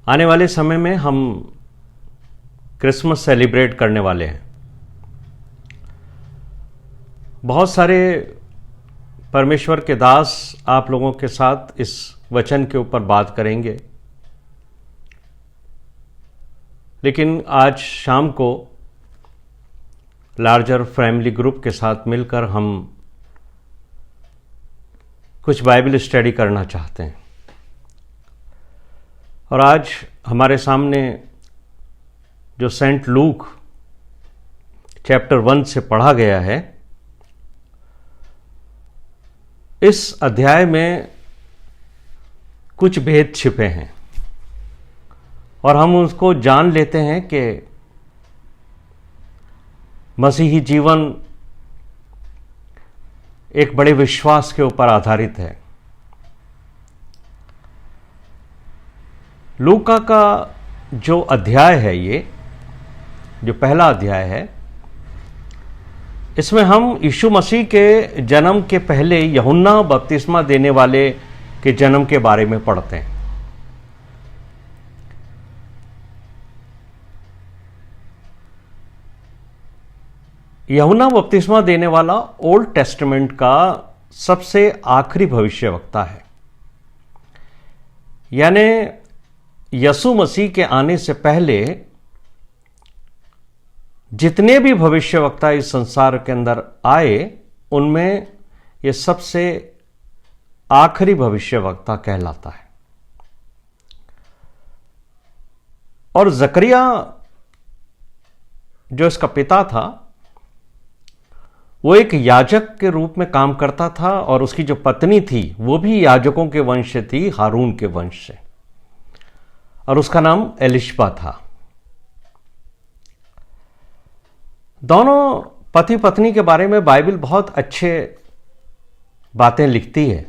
आने वाले समय में हम क्रिसमस सेलिब्रेट करने वाले हैं। बहुत सारे परमेश्वर के दास आप लोगों के साथ इस वचन के ऊपर बात करेंगे, लेकिन आज शाम को लार्जर फैमिली ग्रुप के साथ मिलकर हम कुछ बाइबल स्टडी करना चाहते हैं। और आज हमारे सामने जो सेंट लूक चैप्टर 1 से पढ़ा गया है, इस अध्याय में कुछ भेद छिपे हैं और हम उसको जान लेते हैं कि मसीही जीवन एक बड़े विश्वास के ऊपर आधारित है। लूका का जो अध्याय है, ये जो पहला अध्याय है, इसमें हम यीशु मसीह के जन्म के पहले यूहन्ना बपतिस्मा देने वाले के जन्म के बारे में पढ़ते हैं। यूहन्ना बपतिस्मा देने वाला ओल्ड टेस्टामेंट का सबसे आखिरी भविष्यवक्ता है, यानी यीशु मसीह के आने से पहले जितने भी भविष्यवक्ता इस संसार के अंदर आए, उनमें यह सबसे आखिरी भविष्यवक्ता कहलाता है। और जकरिया जो इसका पिता था, वो एक याजक के रूप में काम करता था और उसकी जो पत्नी थी वो भी याजकों के वंश से थी, हारून के वंश से, और उसका नाम एलिशबा था। दोनों पति पत्नी के बारे में बाइबल बहुत अच्छे बातें लिखती है।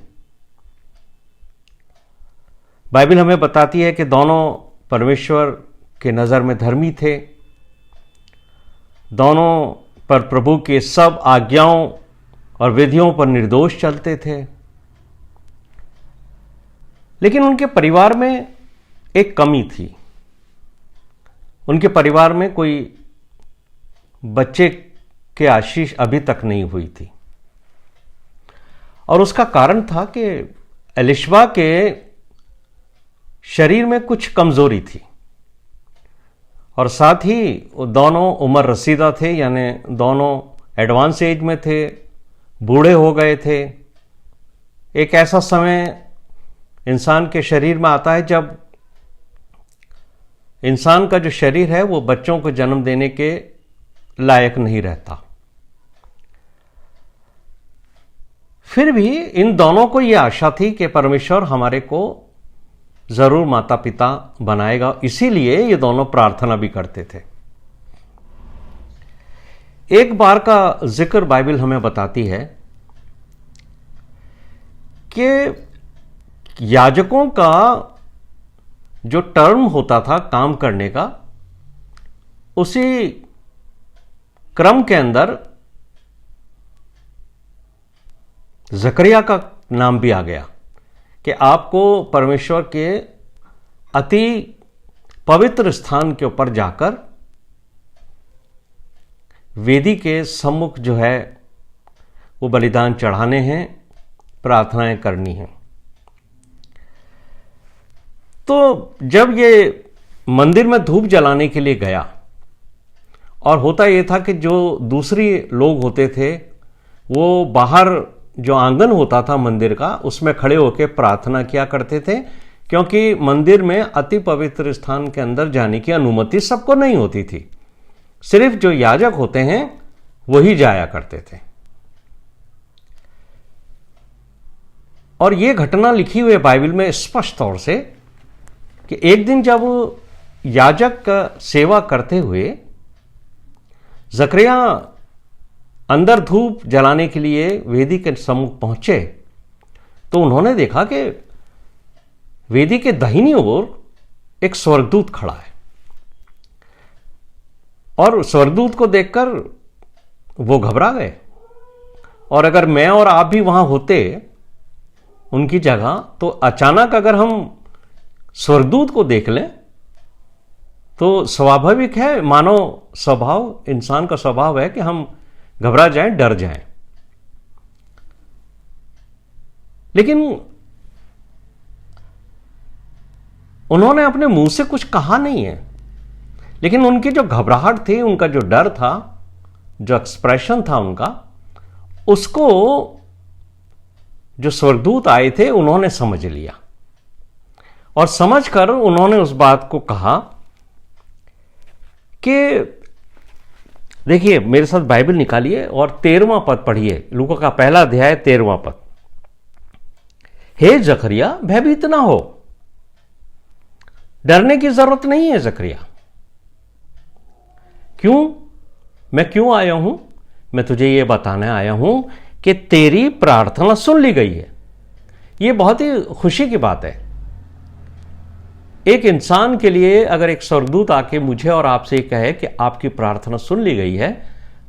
बाइबल हमें बताती है कि दोनों परमेश्वर के नज़र में धर्मी थे, दोनों पर प्रभु के सब आज्ञाओं और विधियों पर निर्दोष चलते थे। लेकिन उनके परिवार में एक कमी थी। उनके परिवार में कोई बच्चे के आशीष अभी तक नहीं हुई थी, और उसका कारण था कि एलिशबा के शरीर में कुछ कमजोरी थी, और साथ ही वो दोनों उम्र रसीदा थे, यानी दोनों एडवांस एज में थे, बूढ़े हो गए थे। एक ऐसा समय इंसान के शरीर में आता है जब इंसान का जो शरीर है वो बच्चों को जन्म देने के लायक नहीं रहता। फिर भी इन दोनों को यह आशा थी कि परमेश्वर हमारे को जरूर माता पिता बनाएगा, इसीलिए ये दोनों प्रार्थना भी करते थे। एक बार का जिक्र बाइबल हमें बताती है कि याजकों का जो टर्म होता था काम करने का, उसी क्रम के अंदर जकरिया का नाम भी आ गया कि आपको परमेश्वर के अति पवित्र स्थान के ऊपर जाकर वेदी के सम्मुख जो है वो बलिदान चढ़ाने हैं, प्रार्थनाएं करनी हैं। तो जब ये मंदिर में धूप जलाने के लिए गया, और होता ये था कि जो दूसरी लोग होते थे वो बाहर जो आंगन होता था मंदिर का, उसमें खड़े होकर प्रार्थना किया करते थे, क्योंकि मंदिर में अति पवित्र स्थान के अंदर जाने की अनुमति सबको नहीं होती थी। सिर्फ जो याजक होते हैं वही जाया करते थे। और यह घटना लिखी हुई है बाइबल में स्पष्ट तौर से कि एक दिन जब याजक का सेवा करते हुए जकरिया अंदर धूप जलाने के लिए वेदी के सम्मुख पहुंचे, तो उन्होंने देखा कि वेदी के दाहिनी ओर एक स्वर्गदूत खड़ा है, और स्वर्गदूत को देखकर वो घबरा गए। और अगर मैं और आप भी वहां होते उनकी जगह, तो अचानक अगर हम स्वर्गदूत को देख लें तो स्वाभाविक है, मानव स्वभाव, इंसान का स्वभाव है कि हम घबरा जाएं, डर जाएं। लेकिन उन्होंने अपने मुंह से कुछ कहा नहीं है, लेकिन उनकी जो घबराहट थी, उनका जो डर था, जो एक्सप्रेशन था उनका, उसको जो स्वर्गदूत आए थे उन्होंने समझ लिया। और समझकर उन्होंने उस बात को कहा कि देखिए, मेरे साथ बाइबल निकालिए और 13वां पद पढ़िए, लूका का पहला अध्याय 13वां पद। हे जकरिया, भयभीत ना हो, डरने की जरूरत नहीं है जकरिया। क्यों? मैं क्यों आया हूं? मैं तुझे यह बताने आया हूं कि तेरी प्रार्थना सुन ली गई है। यह बहुत ही खुशी की बात है। एक इंसान के लिए अगर एक स्वर्गदूत आके मुझे और आपसे कहे कि आपकी प्रार्थना सुन ली गई है,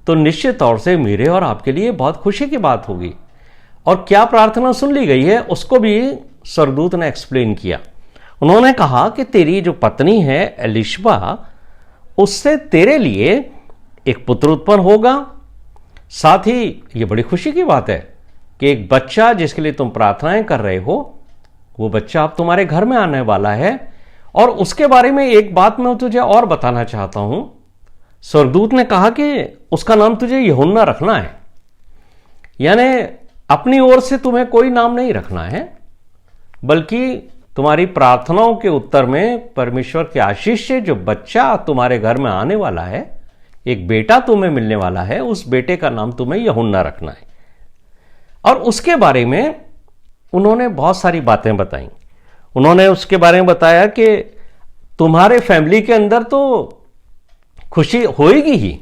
तो निश्चित तौर से मेरे और आपके लिए बहुत खुशी की बात होगी। और क्या प्रार्थना सुन ली गई है उसको भी स्वर्गदूत ने एक्सप्लेन किया। उन्होंने कहा कि तेरी जो पत्नी है एलिशबा, उससे तेरे लिए एक पुत्र उत्पन्न होगा। साथ ही ये बड़ी खुशी की बात है कि एक बच्चा जिसके लिए तुम प्रार्थनाएं कर रहे हो, वो बच्चा अब तुम्हारे घर में आने वाला है। और उसके बारे में एक बात मैं तुझे और बताना चाहता हूं। स्वर्गदूत ने कहा कि उसका नाम तुझे यूहन्ना रखना है। यानी अपनी ओर से तुम्हें कोई नाम नहीं रखना है, बल्कि तुम्हारी प्रार्थनाओं के उत्तर में परमेश्वर की आशीष से जो बच्चा तुम्हारे घर में आने वाला है, एक बेटा तुम्हें मिलने वाला है, उस बेटे का नाम तुम्हें यूहन्ना रखना है। और उसके बारे में उन्होंने बहुत सारी बातें बताई। उन्होंने उसके बारे में बताया कि तुम्हारे फैमिली के अंदर तो खुशी होएगी ही,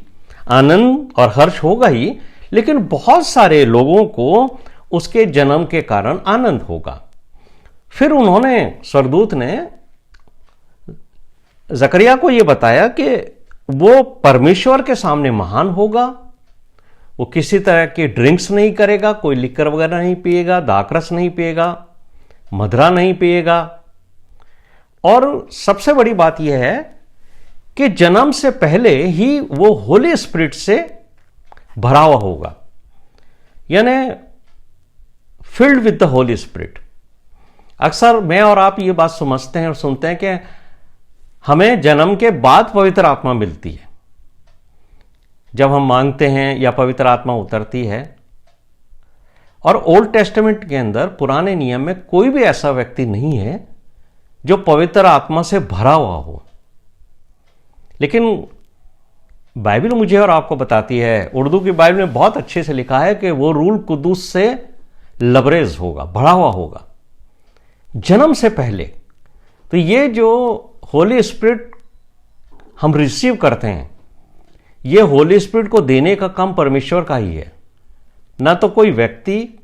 आनंद और हर्ष होगा ही, लेकिन बहुत सारे लोगों को उसके जन्म के कारण आनंद होगा। फिर उन्होंने, स्वर्गदूत ने जकरिया को यह बताया कि वो परमेश्वर के सामने महान होगा। वो किसी तरह की ड्रिंक्स नहीं करेगा, कोई लिकर वगैरह नहीं पिएगा, दाखरस नहीं पिएगा, मदरा नहीं पिएगा। और सबसे बड़ी बात यह है कि जन्म से पहले ही वो होली स्पिरिट से भरा हुआ होगा, यानी filled with the Holi spirit. अक्सर मैं और आप ये बात समझते हैं और सुनते हैं कि हमें जन्म के बाद पवित्र आत्मा मिलती है, जब हम मांगते हैं या पवित्र आत्मा उतरती है। और ओल्ड टेस्टामेंट के अंदर, पुराने नियम में, कोई भी ऐसा व्यक्ति नहीं है जो पवित्र आत्मा से भरा हुआ हो। लेकिन बाइबल मुझे और आपको बताती है, उर्दू की बाइबल में बहुत अच्छे से लिखा है कि वो रूल कुदूस से लबरेज होगा, भरा हुआ होगा जन्म से पहले। तो ये जो होली स्पिरिट हम रिसीव करते हैं, ये होली स्पिरिट को देने का काम परमेश्वर का ही है। ना तो कोई व्यक्ति,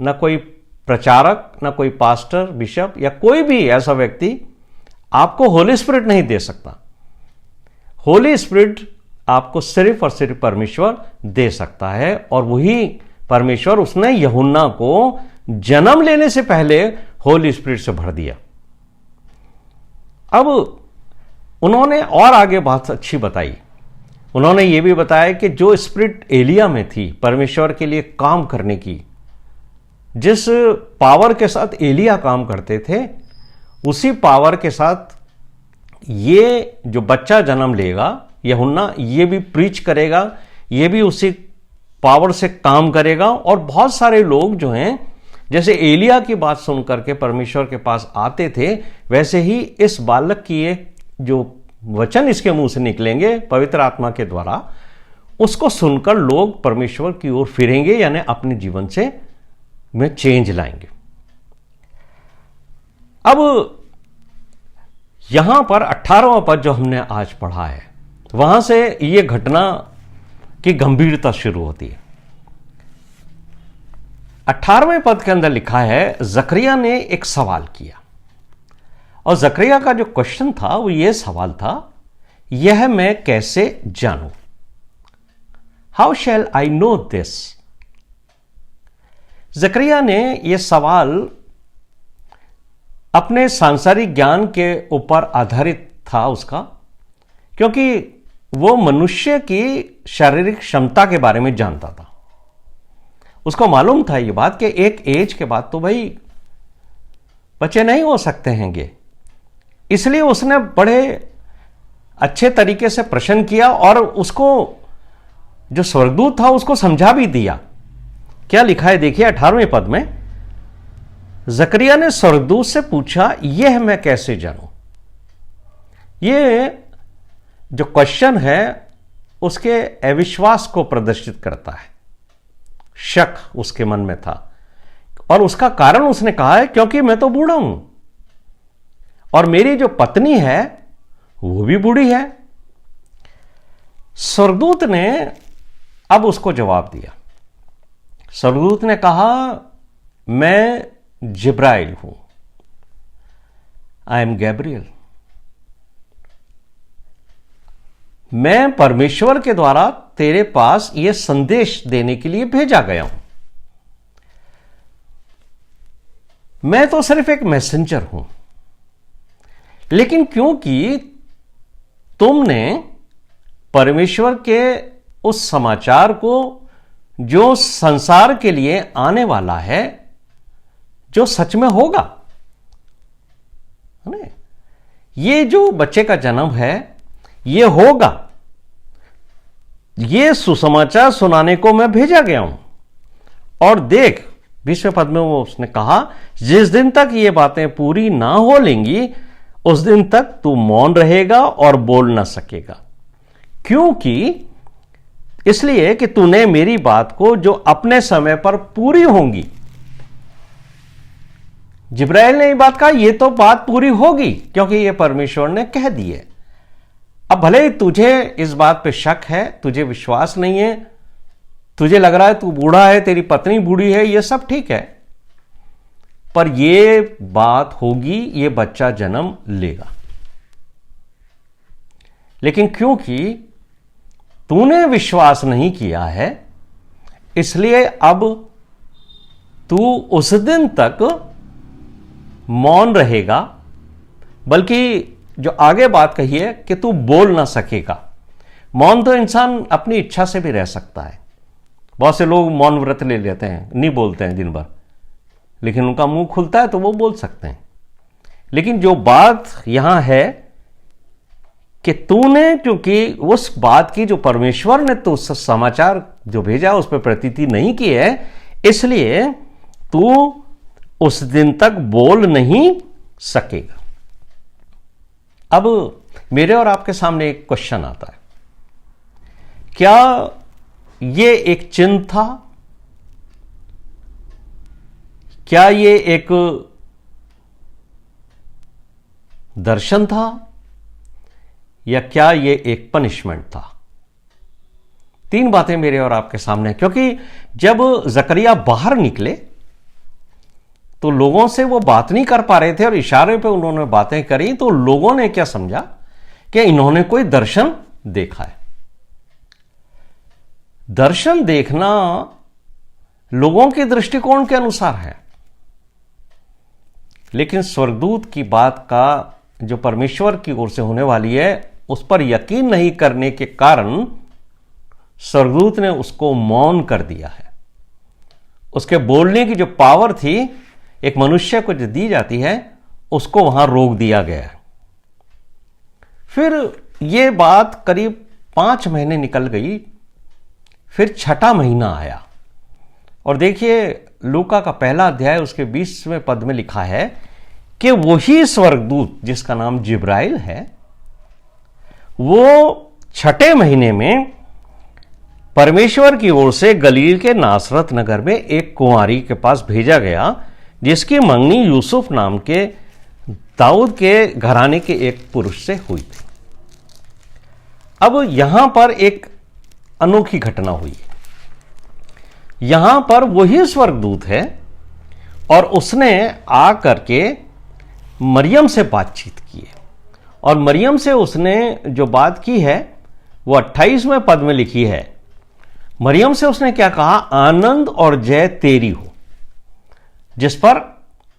ना कोई प्रचारक, ना कोई पास्टर, बिशप या कोई भी ऐसा व्यक्ति आपको होली स्पिरिट नहीं दे सकता। होली स्पिरिट आपको सिर्फ और सिर्फ परमेश्वर दे सकता है। और वही परमेश्वर, उसने यूहन्ना को जन्म लेने से पहले होली स्पिरिट से भर दिया। अब उन्होंने और आगे बात अच्छी बताई। उन्होंने ये भी बताया कि जो स्पिरिट एलिया में थी परमेश्वर के लिए काम करने की, जिस पावर के साथ एलिया काम करते थे, उसी पावर के साथ ये जो बच्चा जन्म लेगा यूहन्ना, ये भी प्रीच करेगा, ये भी उसी पावर से काम करेगा। और बहुत सारे लोग जो हैं, जैसे एलिया की बात सुनकर के परमेश्वर के पास आते थे, वैसे ही इस बालक की ये जो वचन इसके मुंह से निकलेंगे पवित्र आत्मा के द्वारा, उसको सुनकर लोग परमेश्वर की ओर फिरेंगे, यानी अपने जीवन से में चेंज लाएंगे। अब यहां पर 18वां पद जो हमने आज पढ़ा है, वहां से यह घटना की गंभीरता शुरू होती है। 18वें पद के अंदर लिखा है, जकरिया ने एक सवाल किया। और जकरिया का जो क्वेश्चन था वो ये सवाल था, यह मैं कैसे जानूं? How shall I know this? Zachariah ने यह सवाल अपने सांसारिक ज्ञान के ऊपर आधारित था उसका, क्योंकि वो मनुष्य की शारीरिक क्षमता के बारे में जानता था। उसको मालूम था ये बात कि एक एज के बाद तो भाई बच्चे नहीं हो सकते हैंगे। इसलिए उसने बड़े अच्छे तरीके से प्रश्न किया और उसको जो स्वर्गदूत था उसको समझा भी दिया। क्या लिखा है देखिए 18वें पद में, जकरिया ने स्वर्गदूत से पूछा, यह मैं कैसे जानूं? ये जो क्वेश्चन है उसके अविश्वास को प्रदर्शित करता है। शक उसके मन में था और उसका कारण उसने कहा है क्योंकि मैं तो बूढ़ा हूं और मेरी जो पत्नी है वो भी बूढ़ी है। स्वर्गदूत ने अब उसको जवाब दिया। स्वर्गदूत ने कहा, मैं जिब्राइल हूं, आई एम गैब्रियल। मैं परमेश्वर के द्वारा तेरे पास यह संदेश देने के लिए भेजा गया हूं। मैं तो सिर्फ एक मैसेंजर हूं, लेकिन क्योंकि तुमने परमेश्वर के उस समाचार को जो संसार के लिए आने वाला है, जो सच में होगा, ये जो बच्चे का जन्म है ये होगा, ये सुसमाचार सुनाने को मैं भेजा गया हूं। और देख 20वें पद में वो उसने कहा, जिस दिन तक ये बातें पूरी ना हो लेंगी उस दिन तक तू मौन रहेगा और बोल ना सकेगा, क्योंकि इसलिए कि तूने मेरी बात को जो अपने समय पर पूरी होंगी। जिब्राइल ने ये बात कहा, यह तो बात पूरी होगी क्योंकि यह परमेश्वर ने कह दी है। अब भले ही तुझे इस बात पे शक है, तुझे विश्वास नहीं है, तुझे लग रहा है तू बूढ़ा है, तेरी पत्नी बूढ़ी है, यह सब ठीक है, पर यह बात होगी, यह बच्चा जन्म लेगा। लेकिन क्योंकि तूने विश्वास नहीं किया है, इसलिए अब तू उस दिन तक मौन रहेगा, बल्कि जो आगे बात कही है कि तू बोल ना सकेगा। मौन तो इंसान अपनी इच्छा से भी रह सकता है। बहुत से लोग मौन व्रत ले लेते हैं, नहीं बोलते हैं दिन भर, लेकिन उनका मुंह खुलता है तो वो बोल सकते हैं। लेकिन जो बात यहां है कि तूने क्योंकि उस बात की जो परमेश्वर ने तो समाचार जो भेजा उस पर प्रतीति नहीं की है, इसलिए तू उस दिन तक बोल नहीं सकेगा। अब मेरे और आपके सामने एक क्वेश्चन आता है, क्या ये एक चिन्ह था? क्या ये एक दर्शन था या क्या ये एक पनिशमेंट था? तीन बातें मेरे और आपके सामने, क्योंकि जब जकरिया बाहर निकले तो लोगों से वो बात नहीं कर पा रहे थे और इशारे पे उन्होंने बातें करी, तो लोगों ने क्या समझा कि इन्होंने कोई दर्शन देखा है। दर्शन देखना लोगों के दृष्टिकोण के अनुसार है, लेकिन स्वर्गदूत की बात का जो परमेश्वर की ओर से होने वाली है उस पर यकीन नहीं करने के कारण स्वर्गदूत ने उसको मौन कर दिया है। उसके बोलने की जो पावर थी एक मनुष्य को जो दी जाती है उसको वहां रोक दिया गया है। फिर यह बात करीब 5 महीने निकल गई, फिर 6ठा महीना आया और देखिए लूका का पहला अध्याय उसके 20वें पद में लिखा है कि वही स्वर्गदूत जिसका नाम जिब्राइल है वो 6ठे महीने में परमेश्वर की ओर से गलील के नासरत नगर में एक कुंवारी के पास भेजा गया जिसकी मंगनी यूसुफ नाम के दाऊद के घराने के एक पुरुष से हुई थी। अब यहां पर एक अनोखी घटना हुई। यहां पर वही स्वर्गदूत है और उसने आ करके मरियम से बातचीत की है और मरियम से उसने जो बात की है वो 28वें पद में लिखी है। मरियम से उसने क्या कहा? आनंद और जय तेरी हो जिस पर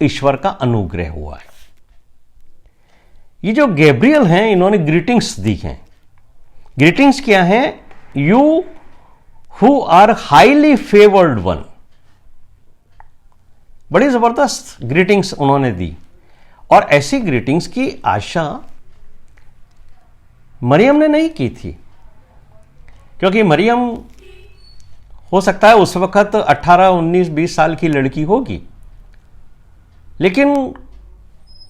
ईश्वर का अनुग्रह हुआ है। ये जो गैब्रियल हैं इन्होंने ग्रीटिंग्स दी हैं ग्रीटिंग्स क्या है? You who are highly favoured one. बड़ी जबरदस्त ग्रीटिंग्स उन्होंने दी, और ऐसी ग्रीटिंग्स की आशा मरियम ने नहीं की थी, क्योंकि मरियम हो सकता है उस वक्त 18, 19, 20 साल की लड़की होगी, लेकिन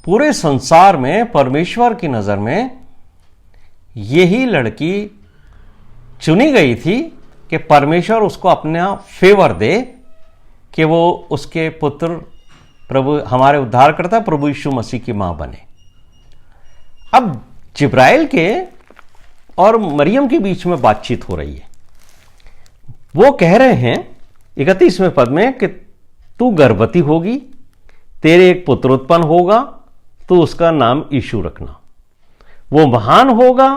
पूरे संसार में परमेश्वर की नजर में यही लड़की चुनी गई थी कि परमेश्वर उसको अपना फेवर दे कि वो उसके पुत्र प्रभु, हमारे उद्धारकर्ता प्रभु यीशु मसीह की मां बने। अब जिब्राइल के और मरियम के बीच में बातचीत हो रही है। वो कह रहे हैं 31वें पद में कि तू गर्भवती होगी, तेरे एक पुत्र उत्पन्न होगा, तो उसका नाम यीशु रखना। वो महान होगा,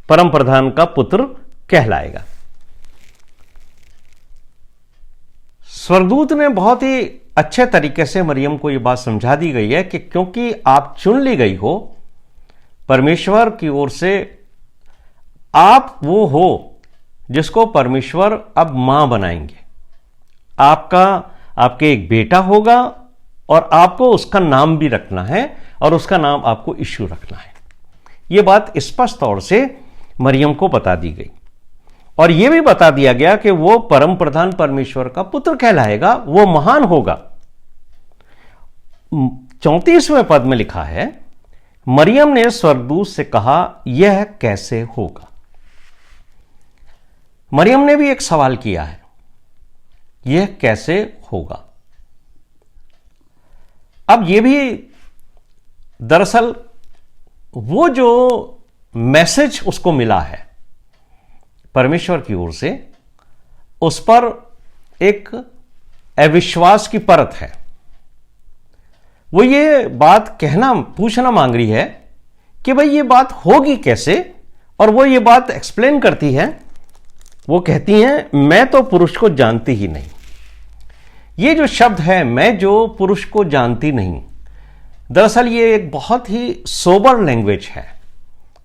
परम प्रधान का पुत्र कहलाएगा। स्वर्गदूत ने बहुत ही अच्छे तरीके से मरियम को यह बात समझा दी गई है कि क्योंकि आप चुन ली गई हो परमेश्वर की ओर से, आप वो हो जिसको परमेश्वर अब मां बनाएंगे। आपके एक बेटा होगा और आपको उसका नाम भी रखना है, और उसका नाम आपको यीशु रखना है। यह बात स्पष्ट तौर से मरियम को बता दी गई, और यह भी बता दिया गया कि वो परम प्रधान परमेश्वर का पुत्र कहलाएगा, वो महान होगा। 34वें पद में लिखा है, मरियम ने स्वर्गदूत से कहा, यह कैसे होगा? मरियम ने भी एक सवाल किया है, यह कैसे होगा? अब यह भी दरअसल वो जो मैसेज उसको मिला है परमेश्वर की ओर से, उस पर एक अविश्वास की परत है। वो ये बात पूछना मांग रही है कि भाई ये बात होगी कैसे, और वो ये बात एक्सप्लेन करती है। वो कहती हैं, मैं तो पुरुष को जानती ही नहीं। ये जो शब्द है, मैं जो पुरुष को जानती नहीं, दरअसल ये एक बहुत ही सोबर लैंग्वेज है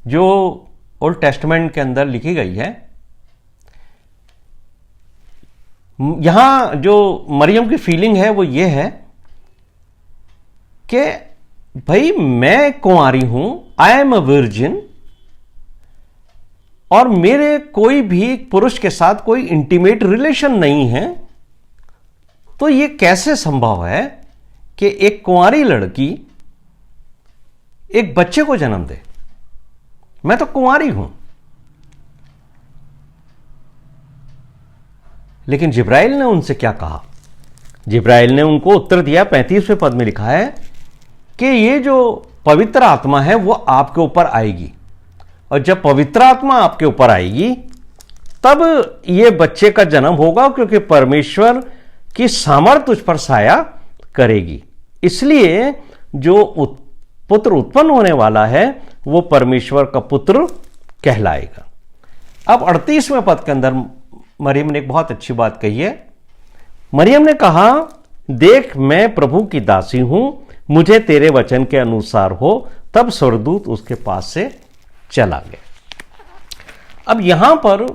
जो ओल्ड टेस्टमेंट के अंदर लिखी गई है। यहां जो मरियम की फीलिंग है वो ये है कि भाई मैं कुंवारी हूं, आई एम अ वर्जिन, और मेरे कोई भी पुरुष के साथ कोई इंटीमेट रिलेशन नहीं है, तो यह कैसे संभव है कि एक कुंवारी लड़की एक बच्चे को जन्म दे? मैं तो कुंवारी हूं। लेकिन जिब्राइल ने उनसे क्या कहा? जिब्राइल ने उनको उत्तर दिया। 35वें पद में लिखा है कि ये जो पवित्र आत्मा है वो आपके ऊपर आएगी, और जब पवित्र आत्मा आपके ऊपर आएगी तब ये बच्चे का जन्म होगा, क्योंकि परमेश्वर की सामर्थ तुझ पर साया करेगी। इसलिए जो पुत्र उत्पन्न होने वाला है वो परमेश्वर का पुत्र कहलाएगा। अब 38वें पद के अंदर मरियम ने एक बहुत अच्छी बात कही है। मरियम ने कहा, देख मैं प्रभु की दासी हूं, मुझे तेरे वचन के अनुसार हो। तब स्वर्गदूत उसके पास से चला गया। अब यहां पर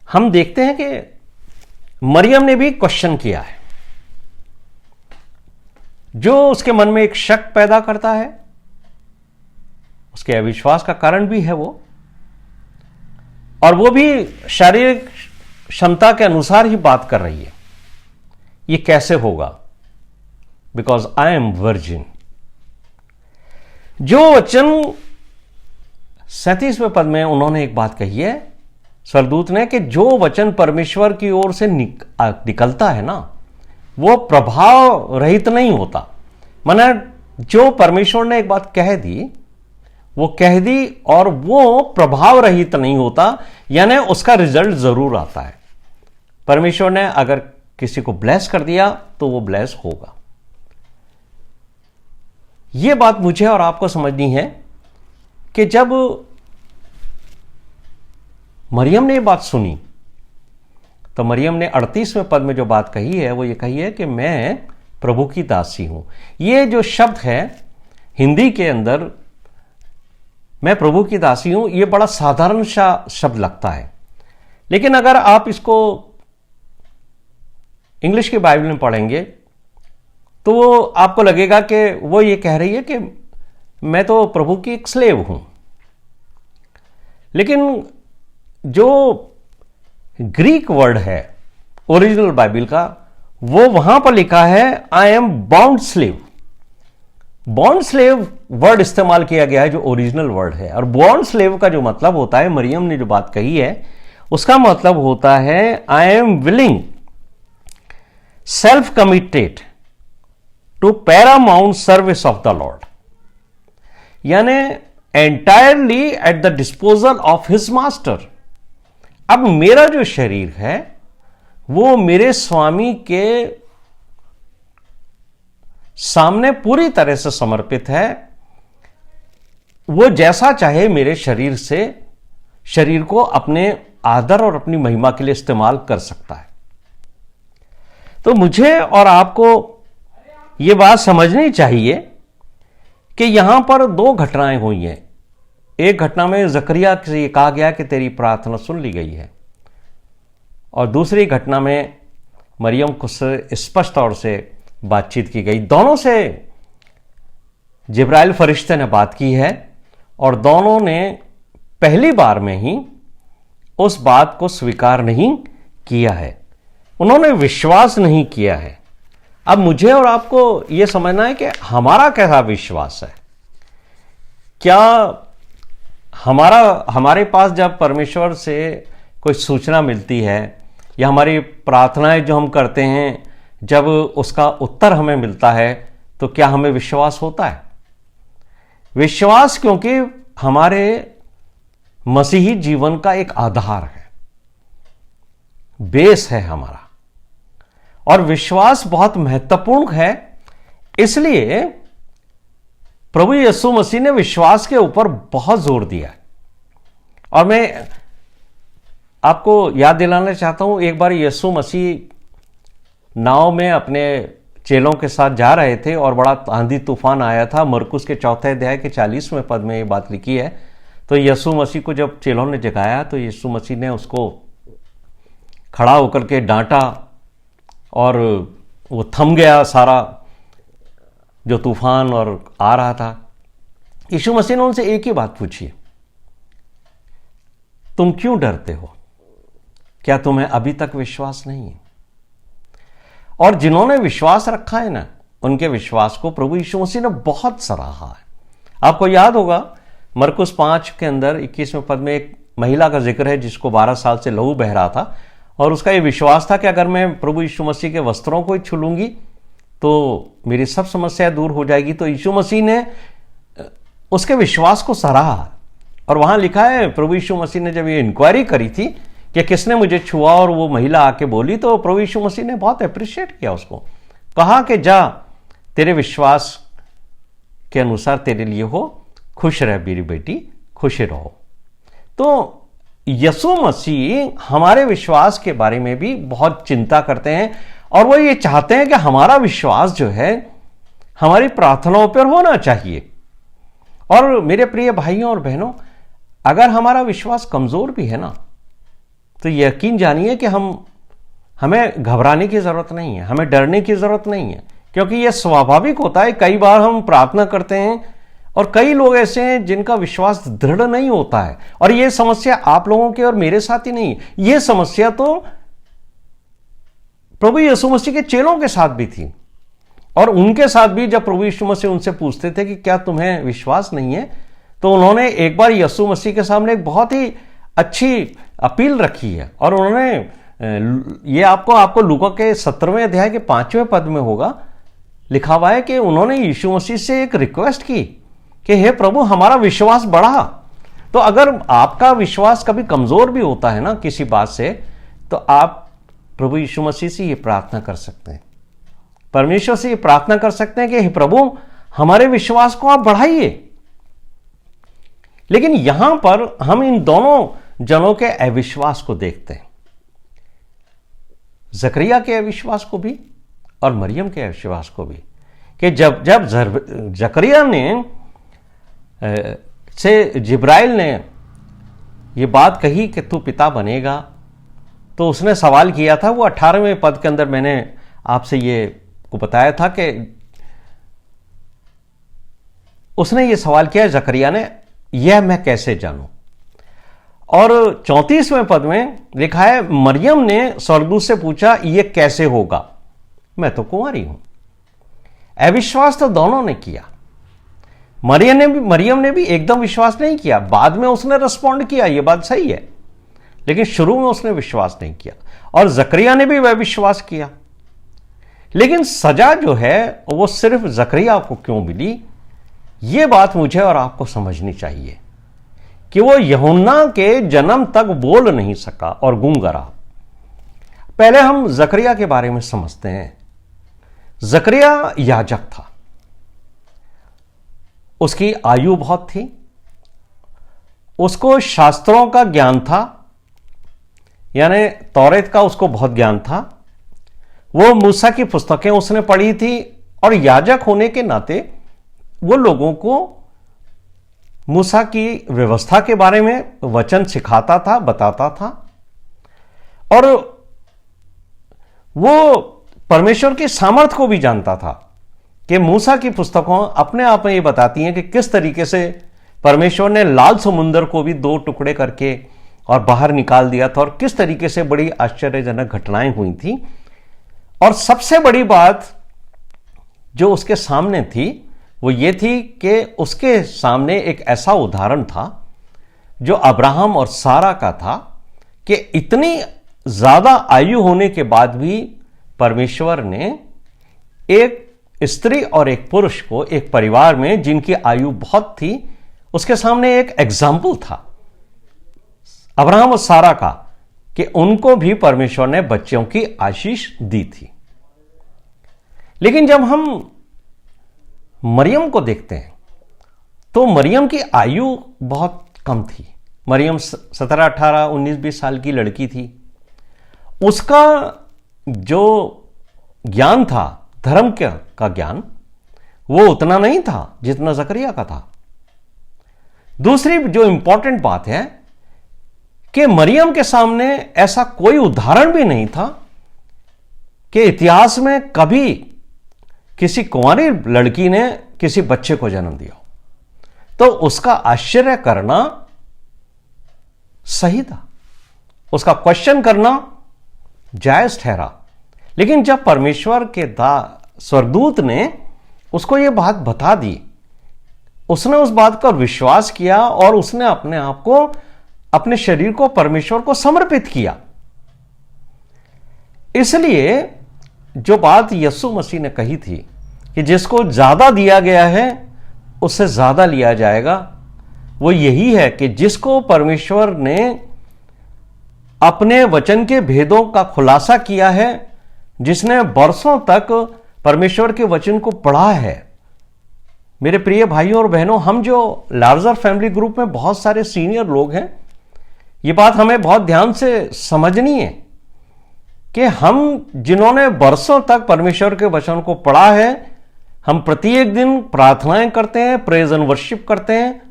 हम देखते हैं कि मरियम ने भी क्वेश्चन किया है, जो उसके मन में एक शक पैदा करता है, उसके अविश्वास का कारण भी है वो, और वो भी शारीरिक क्षमता के अनुसार ही बात कर रही है। ये कैसे होगा? Because I am virgin. जो वचन 37वें पद में उन्होंने एक बात कही है स्वर्गदूत ने, कि जो वचन परमेश्वर की ओर से निकलता है ना, वो प्रभाव रहित नहीं होता। माना जो परमेश्वर ने एक बात कह दी, वो कह दी और वो प्रभाव रहित नहीं होता, यानी उसका रिजल्ट जरूर आता है। परमेश्वर ने अगर किसी को ब्लेस कर दिया तो वो ब्लेस होगा। यह बात मुझे और आपको समझनी है कि जब मरियम ने यह बात सुनी तो मरियम ने 38वें पद में जो बात कही है वो ये कही है कि मैं प्रभु की दासी हूं। ये जो शब्द है हिंदी के अंदर मैं प्रभु की दासी हूं, ये बड़ा साधारण सा शब्द लगता है, लेकिन अगर आप इसको इंग्लिश की बाइबल में पढ़ेंगे तो वो आपको लगेगा कि वो ये कह रही है कि मैं तो प्रभु की एक स्लेव हूं। लेकिन जो ग्रीक वर्ड है ओरिजिनल बाइबल का, वो वहां पर लिखा है I am bound slave. Bond slave word इस्तेमाल किया गया है जो ओरिजिनल वर्ड है, और बॉन्ड स्लेव का जो मतलब होता है, मरियम ने जो बात कही है उसका मतलब होता है I am willing self committed to paramount service of the lord, यानी entirely at the disposal of his master. अब मेरा जो शरीर है वो मेरे स्वामी के सामने पूरी तरह से समर्पित है। वो जैसा चाहे मेरे शरीर को अपने आदर और अपनी महिमा के लिए इस्तेमाल कर सकता है। तो मुझे और आपको यह बात समझनी चाहिए कि यहां पर दो घटनाएं हुई हैं। एक घटना में जकरिया से यह कहा गया कि तेरी प्रार्थना सुन ली गई है, और दूसरी घटना में मरियम को स्पष्ट तौर से बातचीत की गई। दोनों से जिब्राइल फरिश्ते ने बात की है, और दोनों ने पहली बार में ही उस बात को स्वीकार नहीं किया है, उन्होंने विश्वास नहीं किया है। अब मुझे और आपको यह समझना है कि हमारा कैसा विश्वास है। क्या हमारे पास जब परमेश्वर से कोई सूचना मिलती है, या हमारी प्रार्थनाएं जो हम करते हैं जब उसका उत्तर हमें मिलता है, तो क्या हमें विश्वास होता है? विश्वास क्योंकि हमारे मसीही जीवन का एक आधार है, बेस है हमारा, और विश्वास बहुत महत्वपूर्ण है। इसलिए प्रभु यीशु मसीह ने विश्वास के ऊपर बहुत जोर दिया है। और मैं आपको याद दिलाना चाहता हूं, एक बार यीशु मसीह नाव में अपने चेलों के साथ जा रहे थे और बड़ा आंधी तूफान आया था। मरकुस के 4 अध्याय के 40वें पद में ये बात लिखी है। तो यीशु मसीह को जब चेलों ने जगाया तो यीशु मसीह ने उसको खड़ा होकर के डांटा, और वो थम गया सारा जो तूफान और आ रहा था। यीशु मसीह ने उनसे एक ही बात पूछी, तुम क्यों डरते हो? क्या तुम्हें अभी तक विश्वास नहीं है? और जिन्होंने विश्वास रखा है ना, उनके विश्वास को प्रभु यीशु मसीह ने बहुत सराहा है। आपको याद होगा मरकुस 5 के अंदर 21वें पद में एक महिला का जिक्र है जिसको 12 साल से लहू बह रहा था, और उसका यह विश्वास था कि अगर मैं प्रभु यीशु मसीह के वस्त्रों को ही छू लूंगी तो मेरी सब समस्या दूर हो जाएगी। तो यीशु मसीह ने उसके विश्वास को सराहा, और वहां लिखा है प्रभु यीशु मसीह ने जब ये इंक्वायरी करी थी कि किसने मुझे छुआ, और वो महिला आके बोली, तो प्रभु यीशु मसीह ने बहुत अप्रिशिएट किया उसको, कहा कि जा तेरे विश्वास के अनुसार तेरे लिए हो, खुश रह मेरी बेटी, खुश रहो। तो यीशु मसीह हमारे विश्वास के बारे में भी बहुत चिंता करते हैं, और वो ये चाहते हैं कि हमारा विश्वास जो है हमारी प्रार्थनाओं पर होना चाहिए। और मेरे प्रिय भाइयों और बहनों, अगर हमारा विश्वास कमजोर भी है ना, तो यकीन जानिए कि हमें घबराने की जरूरत नहीं है, हमें डरने की जरूरत नहीं है, क्योंकि यह स्वाभाविक होता है। कई बार हम प्रार्थना करते हैं और कई लोग ऐसे हैं जिनका विश्वास दृढ़ नहीं होता है, और यह समस्या आप लोगों के और मेरे साथ ही नहीं, यह समस्या तो प्रभु यीशु मसीह के चेलों के साथ भी थी। और उनके साथ भी जब प्रभु यीशु मसीह उनसे पूछते थे कि क्या तुम्हें विश्वास नहीं है, तो उन्होंने एक बार यीशु मसीह के सामने एक बहुत ही अच्छी अपील रखी है। और उन्होंने ये आपको लूका के 17वें अध्याय के 5वें पद में होगा लिखा हुआ है कि उन्होंने यीशु मसीह से एक रिक्वेस्ट की कि हे प्रभु हमारा विश्वास बढ़ा। तो अगर आपका विश्वास कभी कमजोर भी होता है ना किसी बात से, तो आप प्रभु यीशु मसीह से ये प्रार्थना कर सकते हैं, परमेश्वर से ये प्रार्थना कर सकते हैं कि हे प्रभु हमारे विश्वास को आप बढ़ाइए। लेकिन यहां पर हम इन दोनों जनों के अविश्वास को देखते हैं, जकरिया के अविश्वास को भी और मरियम के अविश्वास को भी, कि जब जकरिया ने से जिब्राइल ने ये बात कही कि तू पिता बनेगा, तो उसने सवाल किया था, वो 18वें पद के अंदर मैंने आपसे ये को बताया था कि उसने ये सवाल किया जकरिया ने, यह मैं कैसे जानूं। और 34वें पद में लिखा है, मरियम ने स्वर्गदूत से पूछा, यह कैसे होगा, मैं तो कुंवारी हूं। अविश्वास तो दोनों ने किया। मरियम ने भी एकदम विश्वास नहीं किया, बाद में उसने रिस्पॉन्ड किया, यह बात सही है, लेकिन शुरू में उसने विश्वास नहीं किया। और जकरिया ने भी वह विश्वास किया। लेकिन सजा जो है वो सिर्फ जकरिया को क्यों मिली, यह बात मुझे और आपको समझनी चाहिए कि वो यूहन्ना के जन्म तक बोल नहीं सका और गूंगा रहा। पहले हम जकरिया के बारे में समझते हैं। जकरिया याजक था, उसकी आयु बहुत थी, उसको शास्त्रों का ज्ञान था, यानी तौरेत का उसको बहुत ज्ञान था। वो मूसा की पुस्तकें उसने पढ़ी थी और याजक होने के नाते वो लोगों को मूसा की व्यवस्था के बारे में वचन सिखाता था, बताता था। और वो परमेश्वर की सामर्थ को भी जानता था कि मूसा की पुस्तकों अपने आप में ये बताती हैं कि किस तरीके से परमेश्वर ने लाल समुंदर को भी 2 टुकड़े करके और बाहर निकाल दिया था, और किस तरीके से बड़ी आश्चर्यजनक घटनाएं हुई थी। और सबसे बड़ी बात जो उसके सामने थी वो ये थी कि उसके सामने एक ऐसा उदाहरण था जो अब्राहम और सारा का था, कि इतनी ज्यादा आयु होने के बाद भी परमेश्वर ने एक स्त्री और एक पुरुष को एक परिवार में जिनकी आयु बहुत थी, उसके सामने एक एग्जाम्पल था अब्राहम और सारा का, कि उनको भी परमेश्वर ने बच्चों की आशीष दी थी। लेकिन जब हम मरियम को देखते हैं तो मरियम की आयु बहुत कम थी। मरियम 17, 18, 19, 20 साल की लड़की थी। उसका जो ज्ञान था, धर्म का ज्ञान, वो उतना नहीं था जितना जकरिया का था। दूसरी जो इंपॉर्टेंट बात है कि मरियम के सामने ऐसा कोई उदाहरण भी नहीं था कि इतिहास में कभी किसी कुंवारी लड़की ने किसी बच्चे को जन्म दिया, तो उसका आश्चर्य करना सही था, उसका क्वेश्चन करना जायज ठहरा। लेकिन जब परमेश्वर के स्वर्गदूत ने उसको यह बात बता दी, उसने उस बात पर विश्वास किया और उसने अपने आप को, अपने शरीर को परमेश्वर को समर्पित किया। इसलिए जो बात यीशु मसीह ने कही थी कि जिसको ज्यादा दिया गया है उससे ज्यादा लिया जाएगा, वो यही है कि जिसको परमेश्वर ने अपने वचन के भेदों का खुलासा किया है, जिसने बरसों तक परमेश्वर के वचन को पढ़ा है। मेरे प्रिय भाइयों और बहनों, हम जो लार्जर फैमिली ग्रुप में बहुत सारे सीनियर लोग हैं, ये बात हमें बहुत ध्यान से समझनी है कि हम जिन्होंने बरसों तक परमेश्वर के वचन को पढ़ा है, हम प्रत्येक दिन प्रार्थनाएं करते हैं, प्रेज एंड वर्शिप करते हैं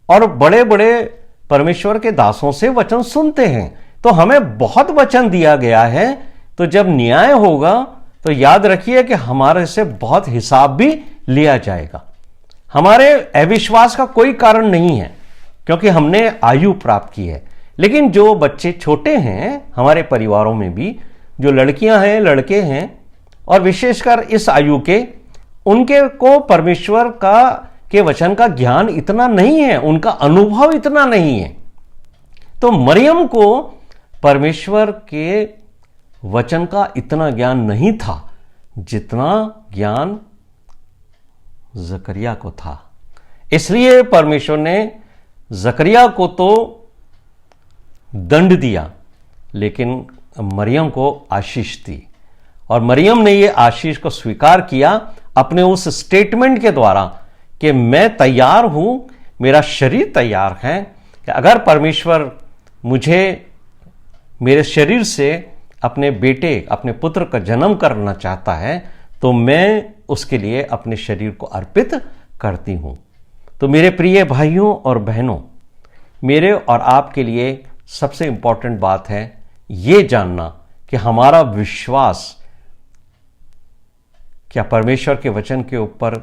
और बड़े बड़े परमेश्वर के दासों से वचन सुनते हैं, तो हमें बहुत वचन दिया गया है। तो जब न्याय होगा तो याद रखिए कि हमारे से बहुत हिसाब भी लिया जाएगा। हमारे अविश्वास का कोई कारण नहीं है क्योंकि हमने आयु प्राप्त की है। लेकिन जो बच्चे छोटे हैं हमारे परिवारों में भी, जो लड़कियां हैं, लड़के हैं, और विशेषकर इस आयु के, उनके को परमेश्वर के वचन का ज्ञान इतना नहीं है, उनका अनुभव इतना नहीं है। तो मरियम को परमेश्वर के वचन का इतना ज्ञान नहीं था जितना ज्ञान जकरिया को था। इसलिए परमेश्वर ने जकरिया को तो दंड दिया, लेकिन मरियम को आशीष दी, और मरियम ने यह आशीष को स्वीकार किया अपने उस स्टेटमेंट के द्वारा कि मैं तैयार हूं, मेरा शरीर तैयार है, कि अगर परमेश्वर मुझे मेरे शरीर से अपने बेटे, अपने पुत्र का जन्म करना चाहता है, तो मैं उसके लिए अपने शरीर को अर्पित करती हूं। तो मेरे प्रिय भाइयों और बहनों, मेरे और आपके लिए सबसे इंपॉर्टेंट बात है ये जानना कि हमारा विश्वास क्या परमेश्वर के वचन के ऊपर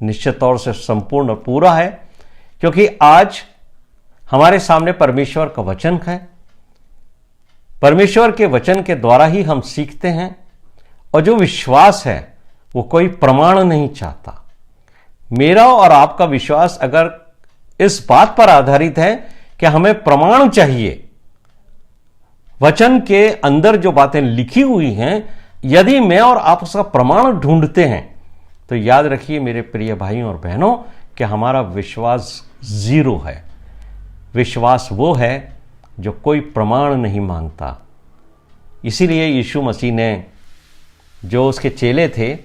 निश्चित तौर से संपूर्ण और पूरा है, क्योंकि आज हमारे सामने परमेश्वर का वचन है। परमेश्वर के वचन के द्वारा ही हम सीखते हैं, और जो विश्वास है वो कोई प्रमाण नहीं चाहता। मेरा और आपका विश्वास अगर इस बात पर आधारित है कि हमें प्रमाण चाहिए, वचन के अंदर जो बातें लिखी हुई हैं, यदि मैं और आप उसका प्रमाण ढूंढते हैं, तो याद रखिए मेरे प्रिय भाइयों और बहनों कि हमारा विश्वास जीरो है। विश्वास वो है जो कोई प्रमाण नहीं मांगता। इसीलिए यीशु मसीह ने, जो उसके चेले थे,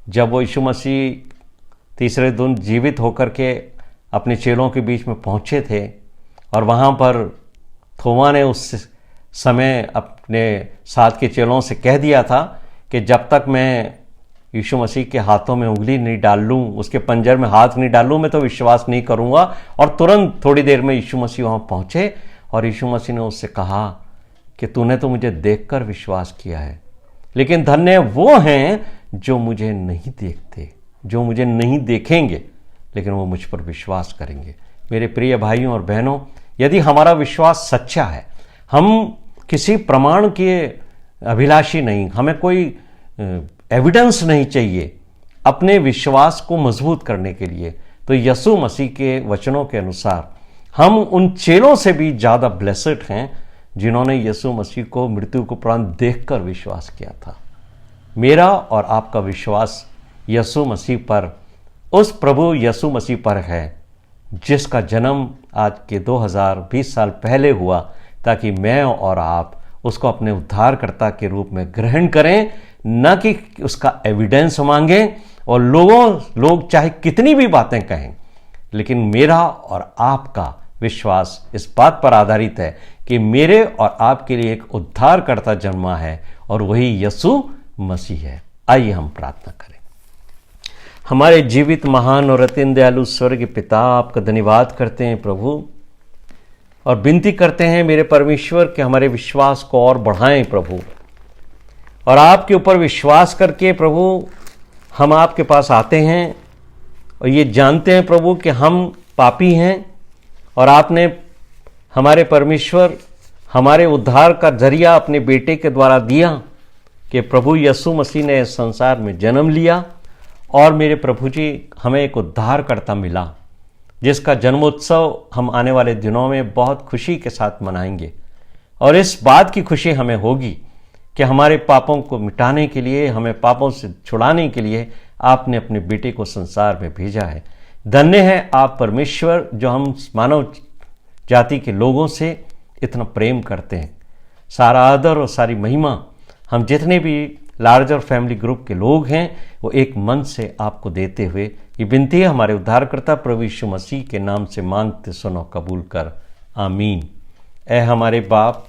जब वो यीशु मसीह तीसरे दिन जीवित होकर के अपने चेलों के बीच में पहुंचे थे, और वहाँ पर थोमा ने उस समय अपने साथ के चेलों से कह दिया था कि जब तक मैं यीशु मसीह के हाथों में उंगली नहीं डाल लूँ, उसके पंजर में हाथ नहीं डालूँ, मैं तो विश्वास नहीं करूँगा। और तुरंत थोड़ी देर में यीशु मसीह वहाँ पहुँचे, और यीशु मसीह ने उससे कहा कि तूने तो मुझे देखकर विश्वास किया है, लेकिन धन्य वो हैं जो मुझे नहीं देखते, जो मुझे नहीं देखेंगे, लेकिन वो मुझ पर विश्वास करेंगे। मेरे प्रिय भाइयों और बहनों, यदि हमारा विश्वास सच्चा है, हम किसी प्रमाण के अभिलाषी नहीं, हमें कोई एविडेंस नहीं चाहिए अपने विश्वास को मजबूत करने के लिए, तो यीशु मसीह के वचनों के अनुसार हम उन चेलों से भी ज़्यादा ब्लेसेड हैं जिन्होंने यीशु मसीह को मृत्यु को उपरांत देखकर विश्वास किया था। मेरा और आपका विश्वास यीशु मसीह पर, उस प्रभु यीशु मसीह पर है जिसका जन्म आज के 2020 साल पहले हुआ, ताकि मैं और आप उसको अपने उद्धारकर्ता के रूप में ग्रहण करें, न कि उसका एविडेंस मांगें। और लोग चाहे कितनी भी बातें कहें, लेकिन मेरा और आपका विश्वास इस बात पर आधारित है कि मेरे और आपके लिए एक उद्धारकर्ता जन्मा है, और वही यीशु मसीह है। आइए हम प्रार्थना करें। हमारे जीवित, महान और अत्यंत दयालु स्वर्गीय पिता, आपका धन्यवाद करते हैं प्रभु, और विनती करते हैं मेरे परमेश्वर कि हमारे विश्वास को और बढ़ाएं प्रभु, और आपके ऊपर विश्वास करके प्रभु हम आपके पास आते हैं, और ये जानते हैं प्रभु कि हम पापी हैं, और आपने हमारे परमेश्वर हमारे उद्धार का जरिया अपने बेटे के द्वारा दिया कि प्रभु यीशु मसीह ने इस संसार में जन्म लिया, और मेरे प्रभु जी हमें एक उद्धारकर्ता मिला, जिसका जन्मोत्सव हम आने वाले दिनों में बहुत खुशी के साथ मनाएंगे। और इस बात की खुशी हमें होगी कि हमारे पापों को मिटाने के लिए, हमें पापों से छुड़ाने के लिए आपने अपने बेटे को संसार में भेजा है। धन्य है आप परमेश्वर, जो हम मानव जाति के लोगों से इतना प्रेम करते हैं। सारा आदर और सारी महिमा हम जितने भी लार्जर फैमिली ग्रुप के लोग हैं, वो एक मन से आपको देते हुए ये विनती है हमारे उद्धारकर्ता प्रभु यीशु मसीह के नाम से मांगते सुनो, कबूल कर, आमीन। ऐ हमारे बाप